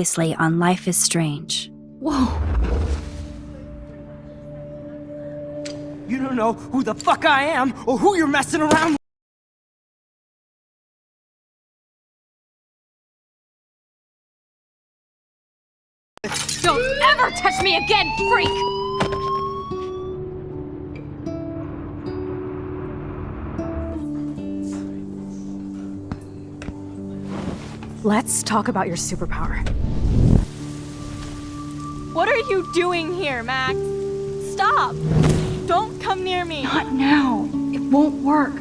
Previously on Life is Strange. Whoa. You don't know who the fuck I am or who you're messing around with. Don't ever touch me again, freak! Let's talk about your superpower. What are you doing here, Max? Stop! Don't come near me! Not now. It won't work.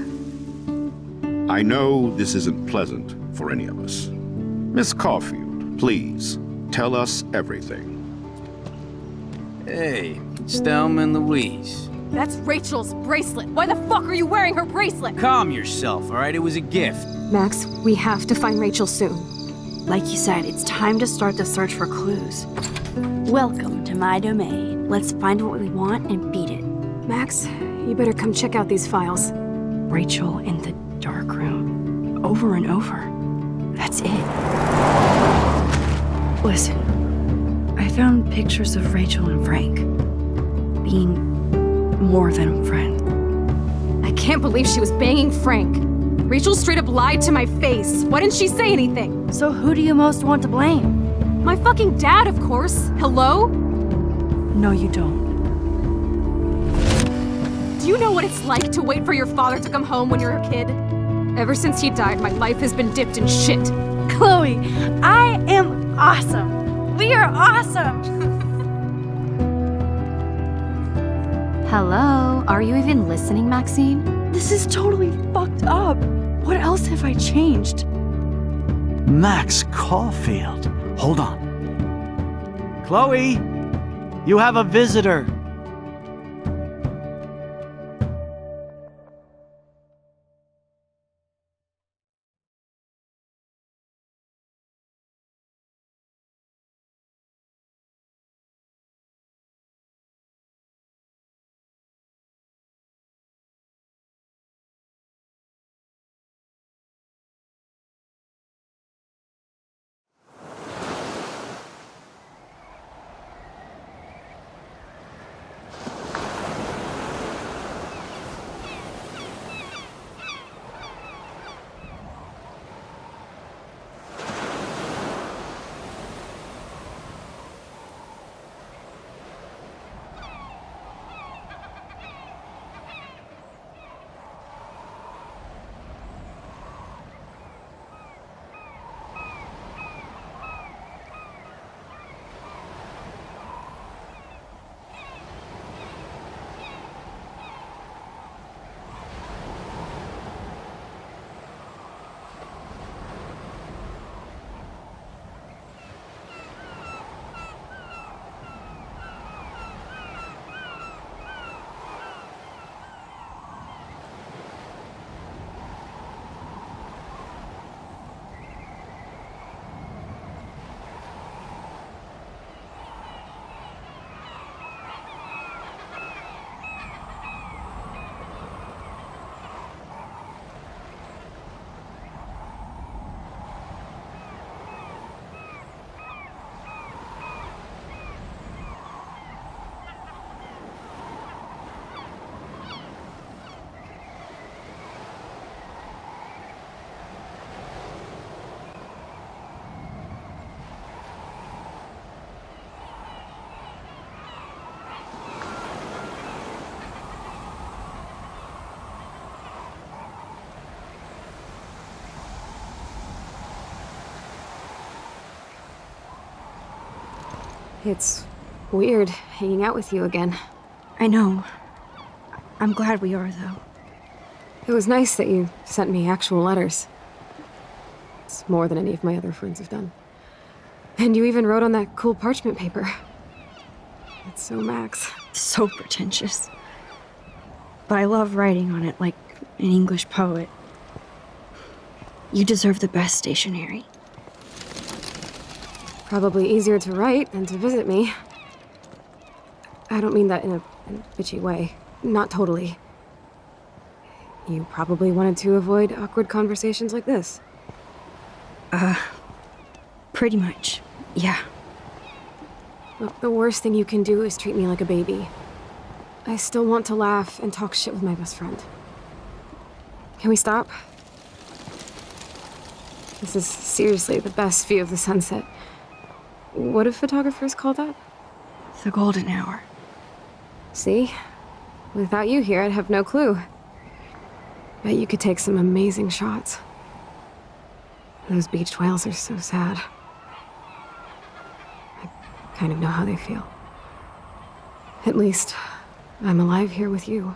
I know this isn't pleasant for any of us. Miss Caulfield, please, tell us everything. Hey, it's Thelma and Louise. That's Rachel's bracelet. Why the fuck are you wearing her bracelet? Calm yourself, all right? It was a gift. Max, we have to find Rachel soon. Like you said, it's time to start the search for clues. Welcome to my domain. Let's find what we want and beat it. Max, you better come check out these files. Rachel in the dark room. Over and over. That's it. Listen, I found pictures of Rachel and Frank being more than a friend. I can't believe she was banging Frank. Rachel straight up lied to my face. Why didn't she say anything? So who do you most want to blame? My fucking dad, of course. Hello? No, you don't. Do you know what it's like to wait for your father to come home when you're a kid? Ever since he died, my life has been dipped in shit. Chloe, I am awesome! We are awesome! Hello? Are you even listening, Maxine? This is totally fucked up. What else have I changed? Max Caulfield. Hold on. Chloe, you have a visitor. It's weird hanging out with you again. I know. I'm glad we are, though. It was nice that you sent me actual letters. It's more than any of my other friends have done. And you even wrote on that cool parchment paper. It's so Max. So pretentious. But I love writing on it like an English poet. You deserve the best stationery. Probably easier to write than to visit me. I don't mean that in a bitchy way. Not totally. You probably wanted to avoid awkward conversations like this. Pretty much. Yeah. Look, the worst thing you can do is treat me like a baby. I still want to laugh and talk shit with my best friend. Can we stop? This is seriously the best view of the sunset. What do photographers call that? The golden hour. See? Without you here, I'd have no clue. Bet you could take some amazing shots. Those beached whales are so sad. I kind of know how they feel. At least, I'm alive here with you.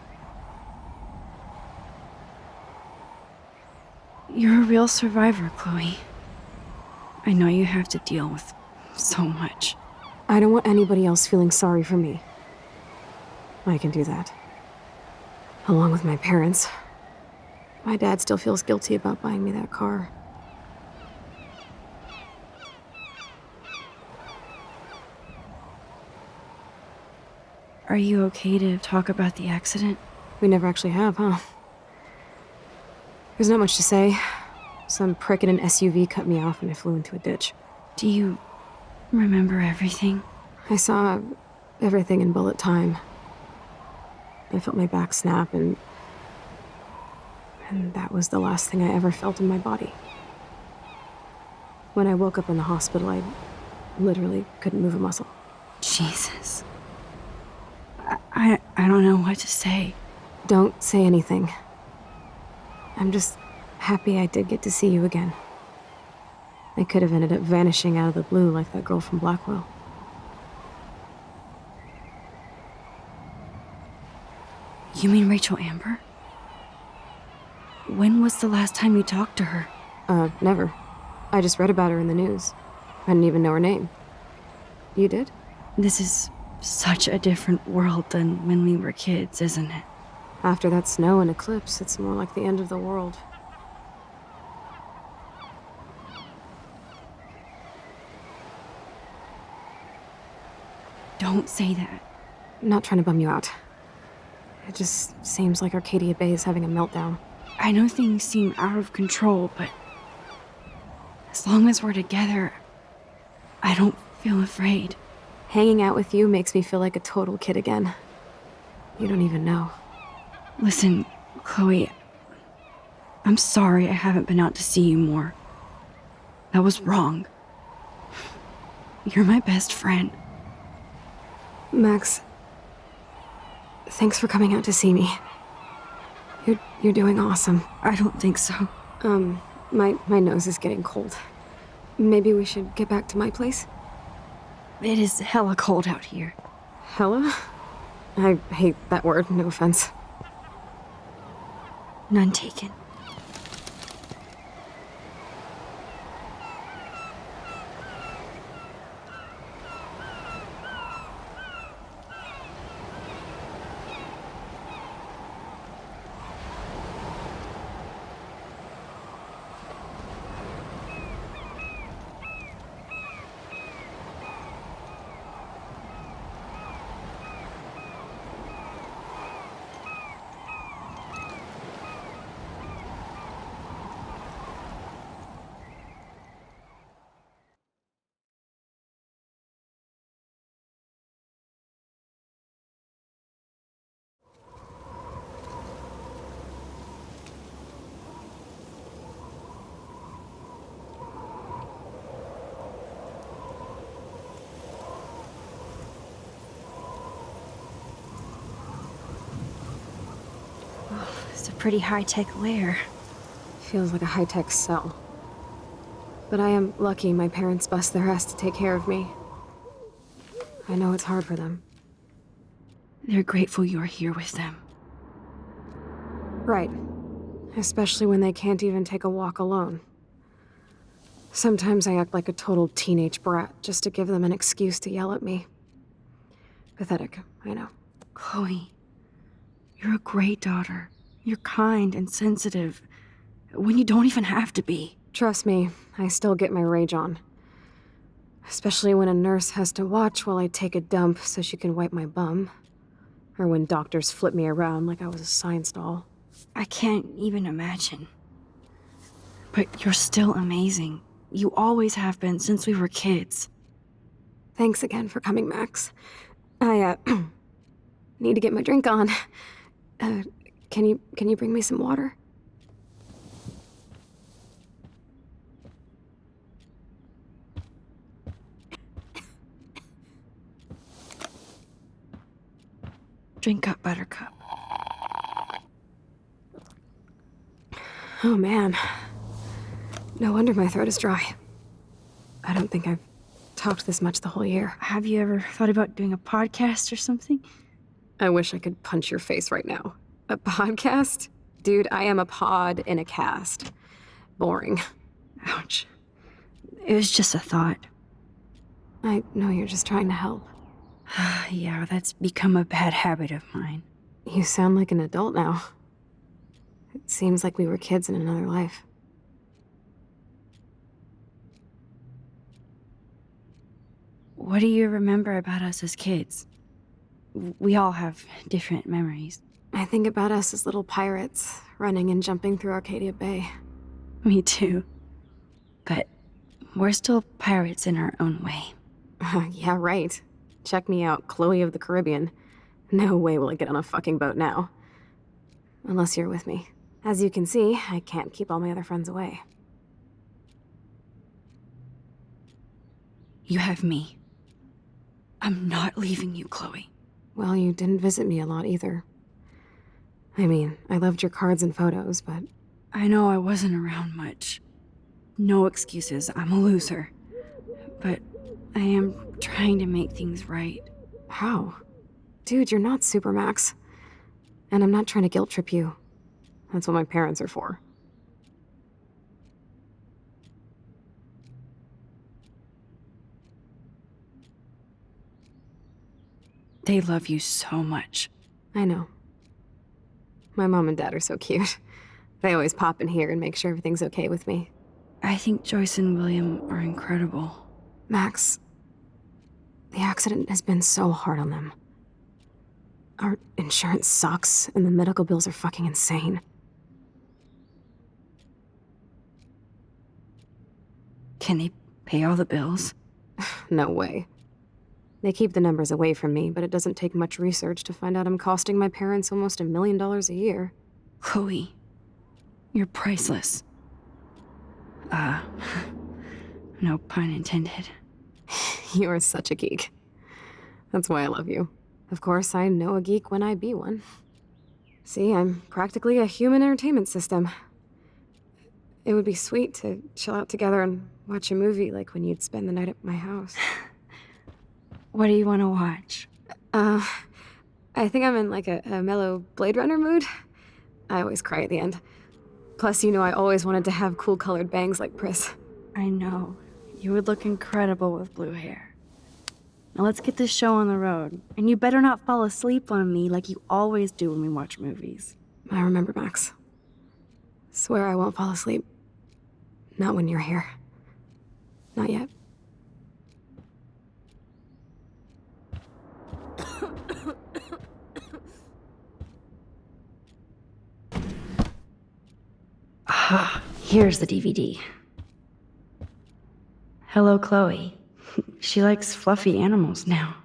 You're a real survivor, Chloe. I know you have to deal with so much. I don't want anybody else feeling sorry for me. I can do that. Along with my parents. My dad still feels guilty about buying me that car. Are you okay to talk about the accident? We never actually have, huh? There's not much to say. Some prick in an SUV cut me off and I flew into a ditch. Do you remember everything? I saw everything in bullet time. I felt my back snap and that was the last thing I ever felt in my body. When I woke up in the hospital, I literally couldn't move a muscle. Jesus. I don't know what to say. Don't say anything. I'm just happy I did get to see you again. I could have ended up vanishing out of the blue like that girl from Blackwell. You mean Rachel Amber? When was the last time you talked to her? Never. I just read about her in the news. I didn't even know her name. You did? This is such a different world than when we were kids, isn't it? After that snow and eclipse, it's more like the end of the world. Don't say that. I'm not trying to bum you out. It just seems like Arcadia Bay is having a meltdown. I know things seem out of control, but as long as we're together, I don't feel afraid. Hanging out with you makes me feel like a total kid again. You don't even know. Listen, Chloe, I'm sorry I haven't been out to see you more. That was wrong. You're my best friend. Max, thanks for coming out to see me. You're doing awesome. I don't think so. My nose is getting cold. Maybe we should get back to my place? It is hella cold out here. Hella? I hate that word, no offense. None taken. It's a pretty high-tech lair. Feels like a high-tech cell. But I am lucky my parents bust their ass to take care of me. I know it's hard for them. They're grateful you're here with them. Right. Especially when they can't even take a walk alone. Sometimes I act like a total teenage brat just to give them an excuse to yell at me. Pathetic, I know. Chloe, you're a great daughter. You're kind and sensitive, when you don't even have to be. Trust me, I still get my rage on. Especially when a nurse has to watch while I take a dump so she can wipe my bum. Or when doctors flip me around like I was a science doll. I can't even imagine. But you're still amazing. You always have been since we were kids. Thanks again for coming, Max. I, need to get my drink on. Can you bring me some water? Drink up, Buttercup. Oh man. No wonder my throat is dry. I don't think I've talked this much the whole year. Have you ever thought about doing a podcast or something? I wish I could punch your face right now. A podcast? Dude, I am a pod in a cast. Boring. Ouch. It was just a thought. I know you're just trying to help. Yeah, that's become a bad habit of mine. You sound like an adult now. It seems like we were kids in another life. What do you remember about us as kids? We all have different memories. I think about us as little pirates, running and jumping through Arcadia Bay. Me too. But we're still pirates in our own way. Yeah, right. Check me out, Chloe of the Caribbean. No way will I get on a fucking boat now. Unless you're with me. As you can see, I can't keep all my other friends away. You have me. I'm not leaving you, Chloe. Well, you didn't visit me a lot either. I mean, I loved your cards and photos, but... I know I wasn't around much. No excuses, I'm a loser. But I am trying to make things right. How? Dude, you're not Supermax. And I'm not trying to guilt trip you. That's what my parents are for. They love you so much. I know. My mom and dad are so cute. They always pop in here and make sure everything's okay with me. I think Joyce and William are incredible. Max, the accident has been so hard on them. Our insurance sucks, and the medical bills are fucking insane. Can they pay all the bills? No way. They keep the numbers away from me, but it doesn't take much research to find out I'm costing my parents almost $1 million a year. Chloe, you're priceless. No pun intended. You are such a geek. That's why I love you. Of course, I know a geek when I be one. See, I'm practically a human entertainment system. It would be sweet to chill out together and watch a movie like when you'd spend the night at my house. What do you want to watch? I think I'm in like a mellow Blade Runner mood. I always cry at the end. Plus, you know I always wanted to have cool colored bangs like Pris. I know. You would look incredible with blue hair. Now let's get this show on the road. And you better not fall asleep on me like you always do when we watch movies. I remember, Max. Swear I won't fall asleep. Not when you're here. Not yet. Here's the DVD. Hello, Chloe. She likes fluffy animals now.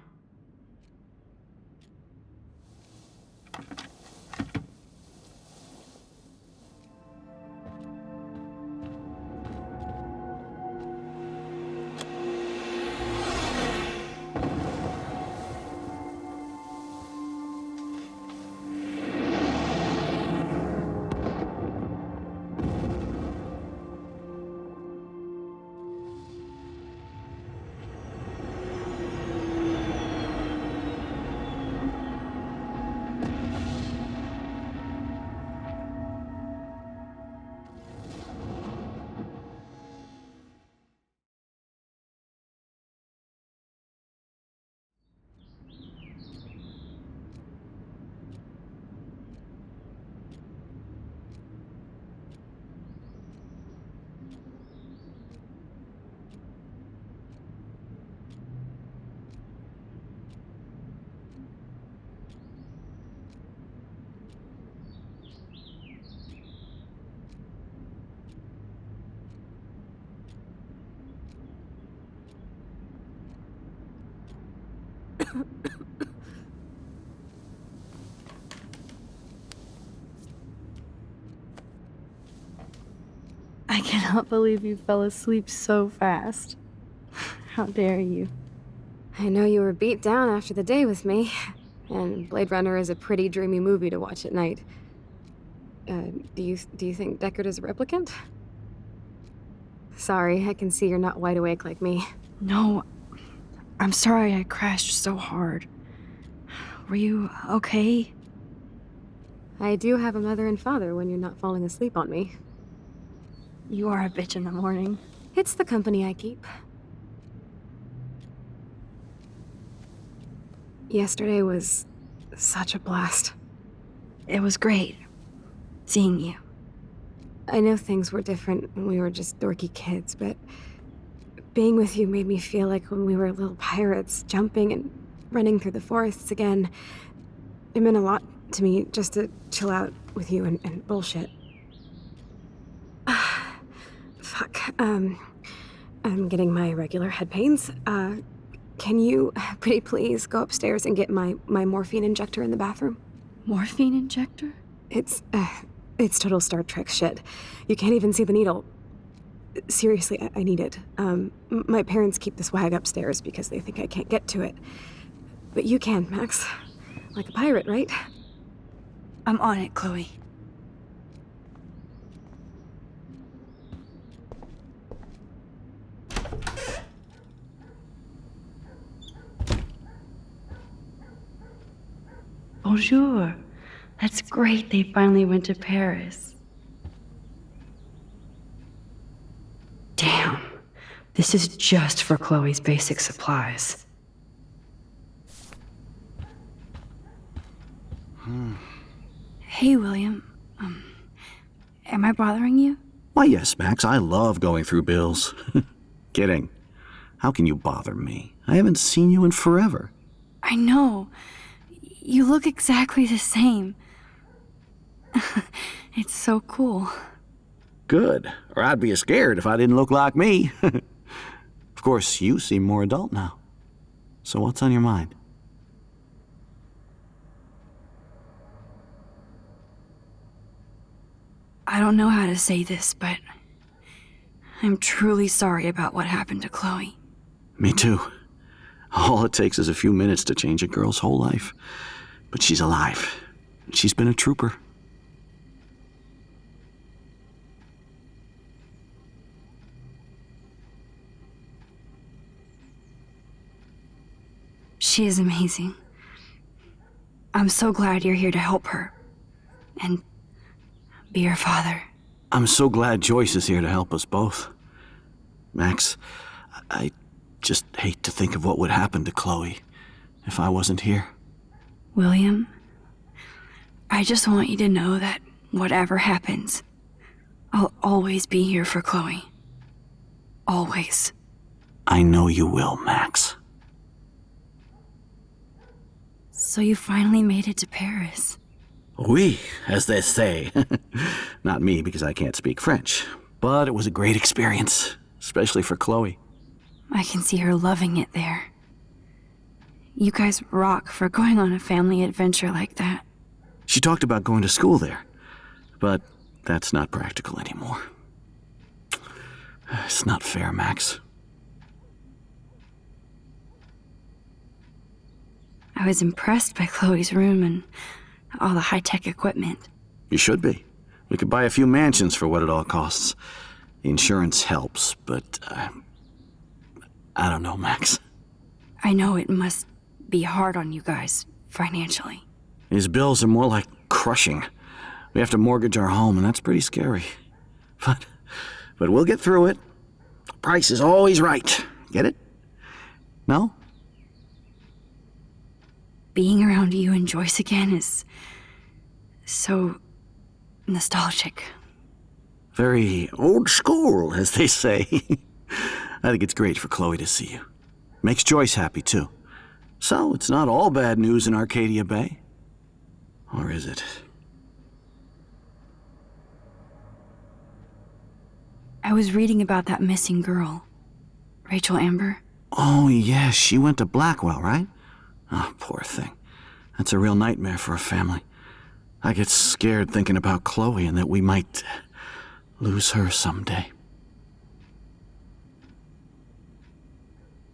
I cannot believe you fell asleep so fast. How dare you? I know you were beat down after the day with me, and Blade Runner is a pretty dreamy movie to watch at night. Do you think Deckard is a replicant? Sorry, I can see you're not wide awake like me. No, I'm sorry I crashed so hard. Were you okay? I do have a mother and father when you're not falling asleep on me. You are a bitch in the morning. It's the company I keep. Yesterday was such a blast. It was great seeing you. I know things were different when we were just dorky kids, but being with you made me feel like when we were little pirates, jumping and running through the forests again. It meant a lot to me just to chill out with you and bullshit. Fuck. I'm getting my regular head pains. Can you, pretty please, go upstairs and get my morphine injector in the bathroom? Morphine injector? It's total Star Trek shit. You can't even see the needle. Seriously, I need it. My parents keep the swag upstairs because they think I can't get to it. But you can, Max. Like a pirate, right? I'm on it, Chloe. Bonjour. That's great they finally went to Paris. Damn. This is just for Chloe's basic supplies. Hey, William. Am I bothering you? Why, yes, Max. I love going through bills. Kidding. How can you bother me? I haven't seen you in forever. I know. You look exactly the same. It's so cool. Good. Or I'd be scared if I didn't look like me. Of course, you seem more adult now. So what's on your mind? I don't know how to say this, but I'm truly sorry about what happened to Chloe. Me too. All it takes is a few minutes to change a girl's whole life. But she's alive. She's been a trooper. She is amazing. I'm so glad you're here to help her. And be her father. I'm so glad Joyce is here to help us both. Max, I just hate to think of what would happen to Chloe if I wasn't here. William, I just want you to know that whatever happens, I'll always be here for Chloe. Always. I know you will, Max. So you finally made it to Paris. Oui, as they say. Not me, because I can't speak French. But it was a great experience, especially for Chloe. I can see her loving it there. You guys rock for going on a family adventure like that. She talked about going to school there, but that's not practical anymore. It's not fair, Max. I was impressed by Chloe's room and all the high-tech equipment. You should be. We could buy a few mansions for what it all costs. The insurance helps, but I don't know, Max. I know it must be hard on you guys, financially. These bills are more like crushing. We have to mortgage our home, and that's pretty scary. But we'll get through it. The price is always right. Get it? No? Being around you and Joyce again is so nostalgic. Very old school, as they say. I think it's great for Chloe to see you. Makes Joyce happy, too. So, it's not all bad news in Arcadia Bay. Or is it? I was reading about that missing girl, Rachel Amber. Oh, yes, she went to Blackwell, right? Oh, poor thing. That's a real nightmare for a family. I get scared thinking about Chloe and that we might lose her someday.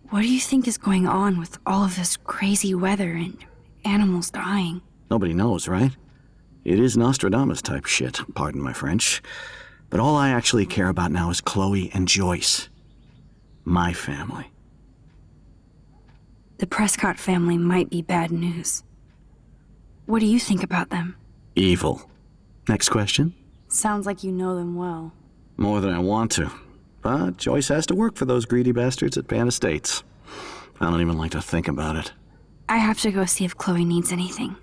What do you think is going on with all of this crazy weather and animals dying? Nobody knows, right? It is Nostradamus type shit, pardon my French. But all I actually care about now is Chloe and Joyce. My family. The Prescott family might be bad news. What do you think about them? Evil. Next question? Sounds like you know them well. More than I want to. But Joyce has to work for those greedy bastards at Pan Estates. I don't even like to think about it. I have to go see if Chloe needs anything.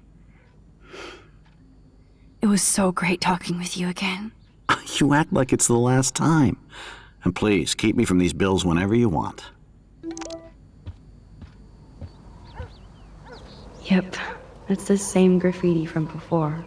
It was so great talking with you again. You act like it's the last time. And please, keep me from these bills whenever you want. Yep, that's the same graffiti from before.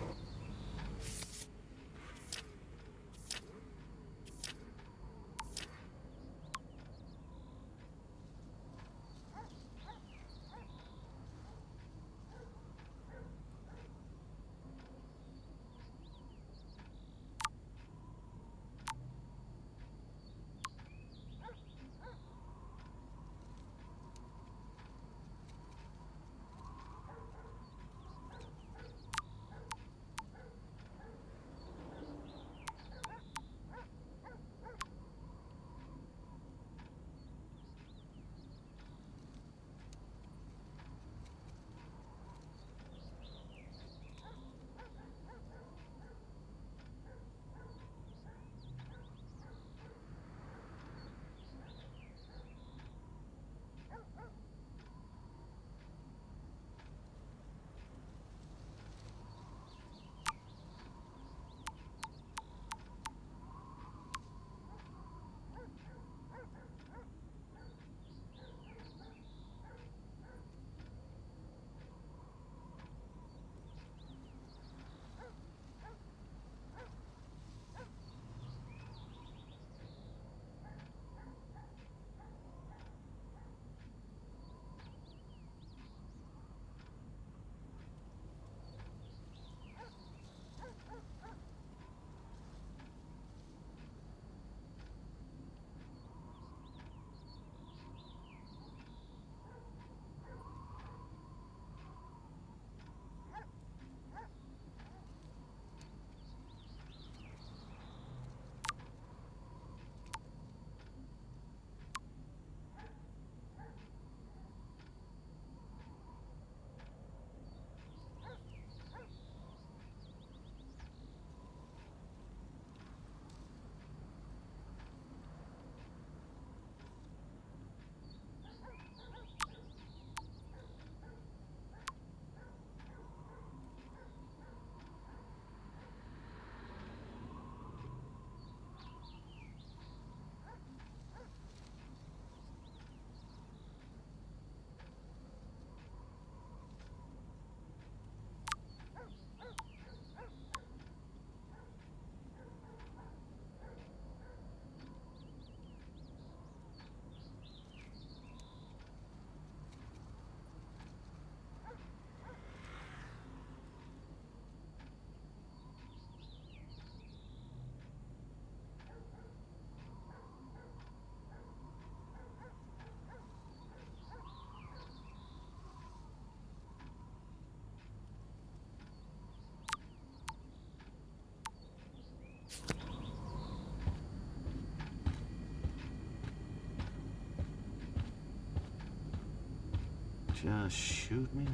Just shoot me now.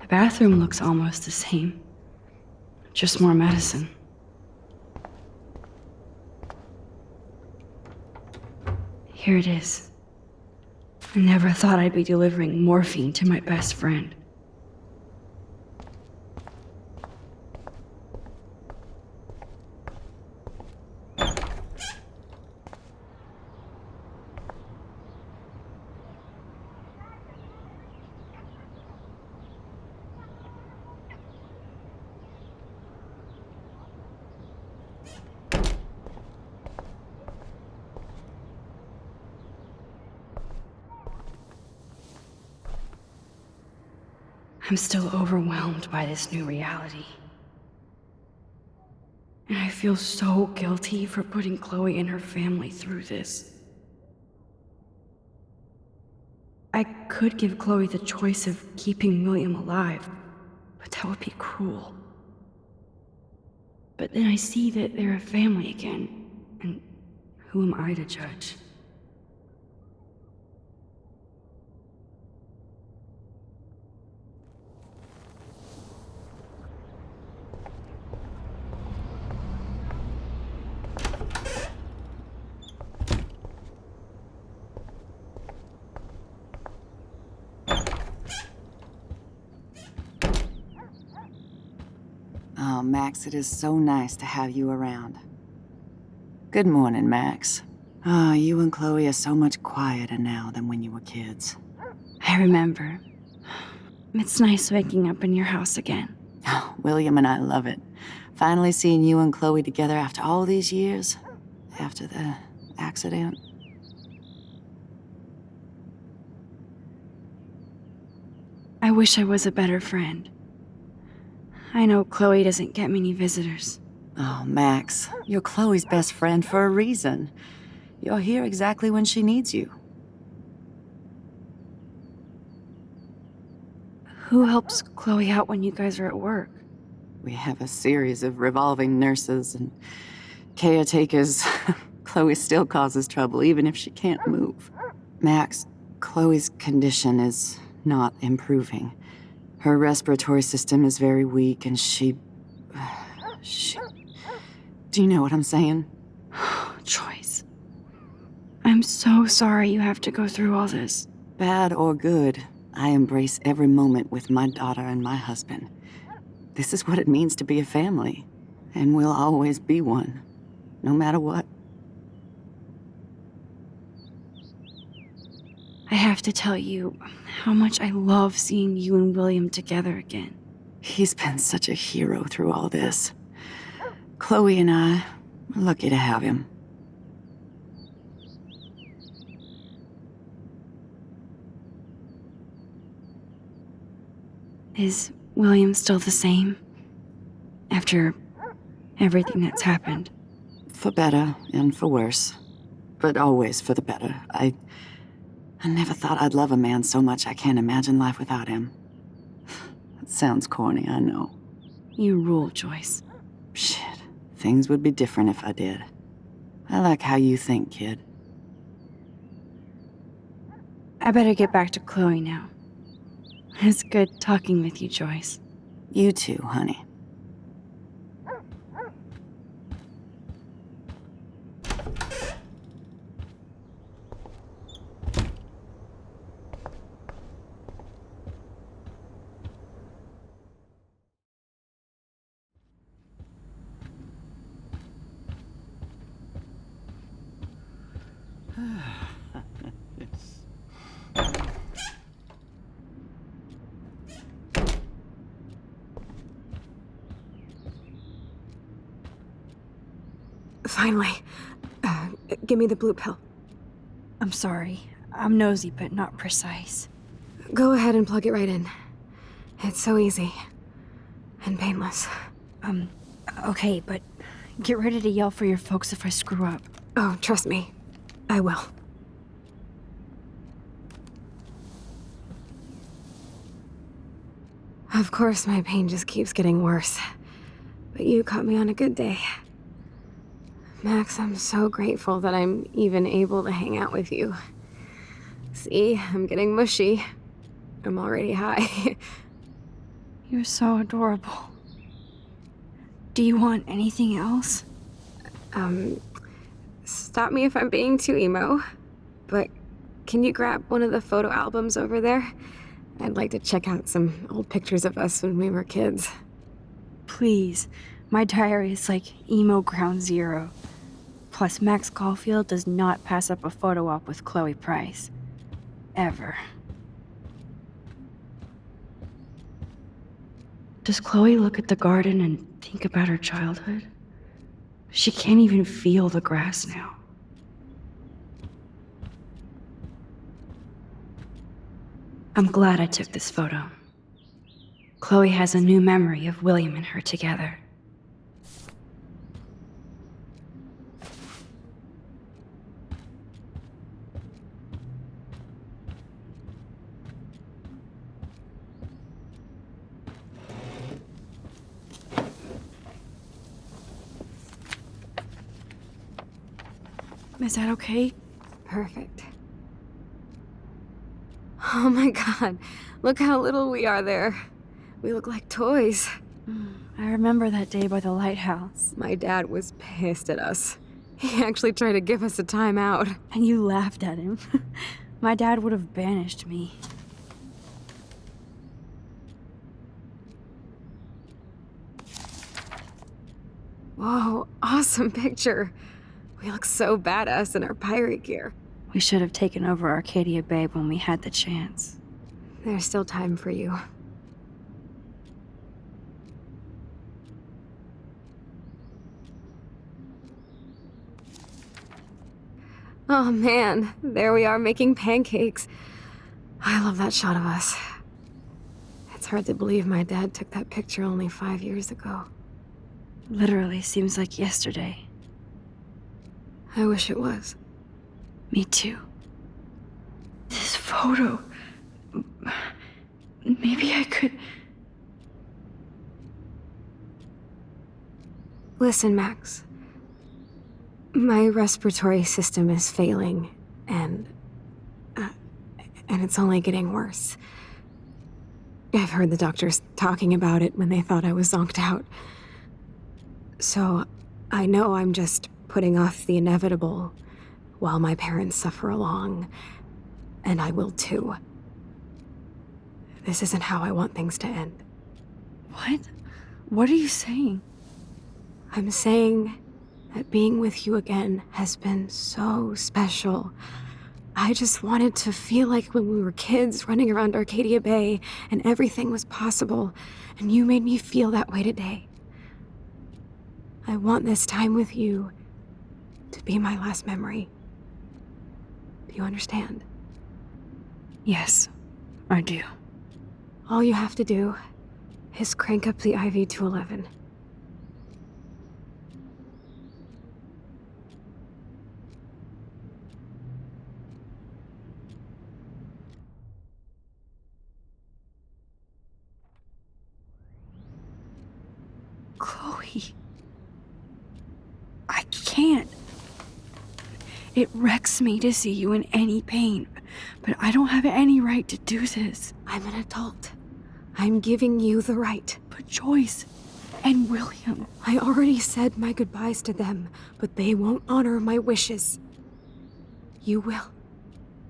The bathroom looks almost the same. Just more medicine. Here it is. I never thought I'd be delivering morphine to my best friend. I'm still overwhelmed by this new reality. And I feel so guilty for putting Chloe and her family through this. I could give Chloe the choice of keeping William alive, but that would be cruel. But then I see that they're a family again, and who am I to judge? Oh, Max, it is so nice to have you around. Good morning, Max. Oh, you and Chloe are so much quieter now than when you were kids. I remember. It's nice waking up in your house again. Oh, William and I love it. Finally seeing you and Chloe together after all these years. After the accident. I wish I was a better friend. I know Chloe doesn't get many visitors. Oh, Max, you're Chloe's best friend for a reason. You're here exactly when she needs you. Who helps Chloe out when you guys are at work? We have a series of revolving nurses and caretakers. Chloe still causes trouble, even if she can't move. Max, Chloe's condition is not improving. Her respiratory system is very weak, and she... Do you know what I'm saying? Joyce. I'm so sorry you have to go through all this. Bad or good, I embrace every moment with my daughter and my husband. This is what it means to be a family, and we'll always be one, no matter what. I have to tell you how much I love seeing you and William together again. He's been such a hero through all this. Chloe and I are lucky to have him. Is William still the same? After everything that's happened? For better and for worse. But always for the better. I never thought I'd love a man so much I can't imagine life without him. It sounds corny, I know. You rule, Joyce. Shit. Things would be different if I did. I like how you think, kid. I better get back to Chloe now. It's good talking with you, Joyce. You too, honey. Finally. Give me the blue pill. I'm sorry. I'm nosy, but not precise. Go ahead and plug it right in. It's so easy. And painless. Okay, but get ready to yell for your folks if I screw up. Oh, trust me. I will. Of course, my pain just keeps getting worse. But you caught me on a good day. Max, I'm so grateful that I'm even able to hang out with you. See, I'm getting mushy. I'm already high. You're so adorable. Do you want anything else? Stop me if I'm being too emo, but can you grab one of the photo albums over there? I'd like to check out some old pictures of us when we were kids. Please. My diary is like emo ground zero. Plus, Max Caulfield does not pass up a photo op with Chloe Price. Ever. Does Chloe look at the garden and think about her childhood? She can't even feel the grass now. I'm glad I took this photo. Chloe has a new memory of William and her together. Is that okay? Perfect. Oh my god, look how little we are there. We look like toys. I remember that day by the lighthouse. My dad was pissed at us. He actually tried to give us a timeout. And you laughed at him. My dad would have banished me. Whoa, awesome picture. We look so badass in our pirate gear. We should have taken over Arcadia Bay when we had the chance. There's still time for you. Oh man, there we are making pancakes. I love that shot of us. It's hard to believe my dad took that picture only 5 years ago. Literally seems like yesterday. I wish it was. Me too. This photo... Maybe I could... Listen, Max. My respiratory system is failing, and it's only getting worse. I've heard the doctors talking about it when they thought I was zonked out. So, I know I'm just putting off the inevitable while my parents suffer along, and I will too. This isn't how I want things to end. What? What are you saying? I'm saying that being with you again has been so special. I just wanted to feel like when we were kids running around Arcadia Bay and everything was possible, and you made me feel that way today. I want this time with you to be my last memory. Do you understand? Yes, I do. All you have to do is crank up the IV to 11. Chloe. I can't. It wrecks me to see you in any pain, but I don't have any right to do this. I'm an adult. I'm giving you the right. But Joyce and William... I already said my goodbyes to them, but they won't honor my wishes. You will,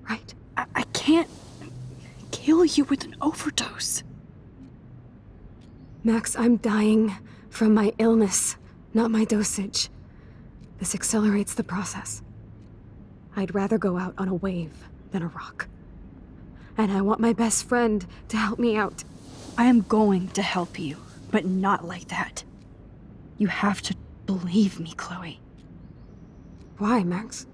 right? I can't kill you with an overdose. Max, I'm dying from my illness, not my dosage. This accelerates the process. I'd rather go out on a wave than a rock. And I want my best friend to help me out. I am going to help you, but not like that. You have to believe me, Chloe. Why, Max?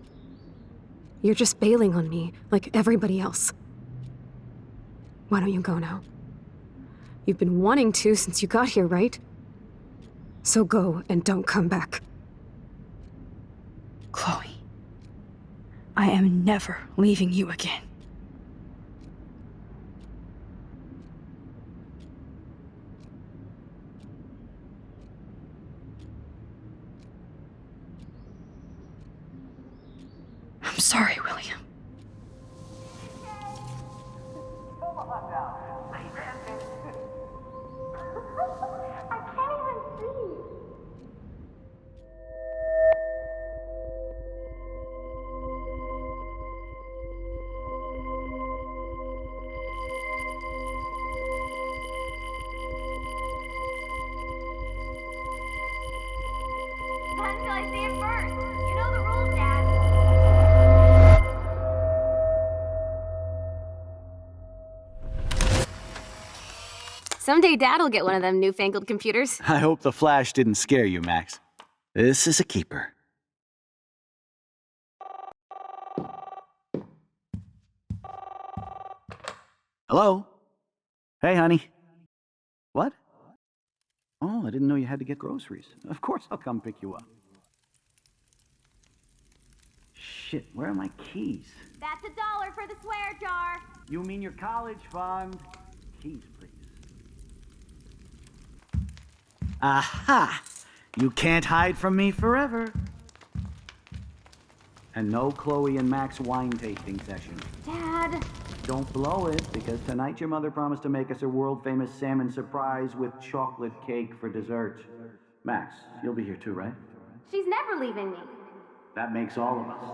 You're just bailing on me like everybody else. Why don't you go now? You've been wanting to since you got here, right? So go and don't come back. Chloe, I am never leaving you again. I'm sorry, William. Not until I see it first. You know the rules, Dad. Someday Dad'll get one of them newfangled computers. I hope the flash didn't scare you, Max. This is a keeper. Hello? Hey, honey. all. I didn't know you had to get groceries. Of course I'll come pick you up. Shit, where are my keys? That's $1 for the swear jar. You mean your college fund? Keys, please. Aha! You can't hide from me forever. And no Chloe and Max wine tasting session. Dad. Don't blow it, because tonight your mother promised to make us a world-famous salmon surprise with chocolate cake for dessert. Max, you'll be here too, right? She's never leaving me. That makes all of us.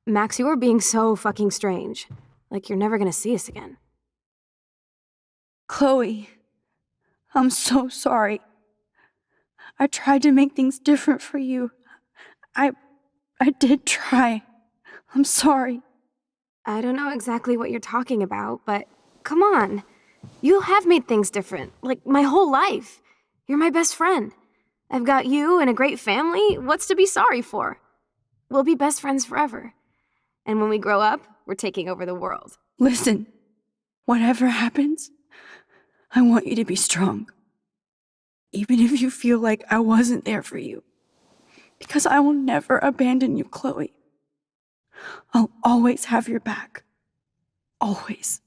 Max, you are being so fucking strange. Like you're never gonna see us again. Chloe, I'm so sorry. I tried to make things different for you. I did try. I'm sorry. I don't know exactly what you're talking about, but come on. You have made things different, like my whole life. You're my best friend. I've got you and a great family. What's to be sorry for? We'll be best friends forever. And when we grow up, we're taking over the world. Listen, whatever happens, I want you to be strong. Even if you feel like I wasn't there for you. Because I will never abandon you, Chloe. I'll always have your back. Always.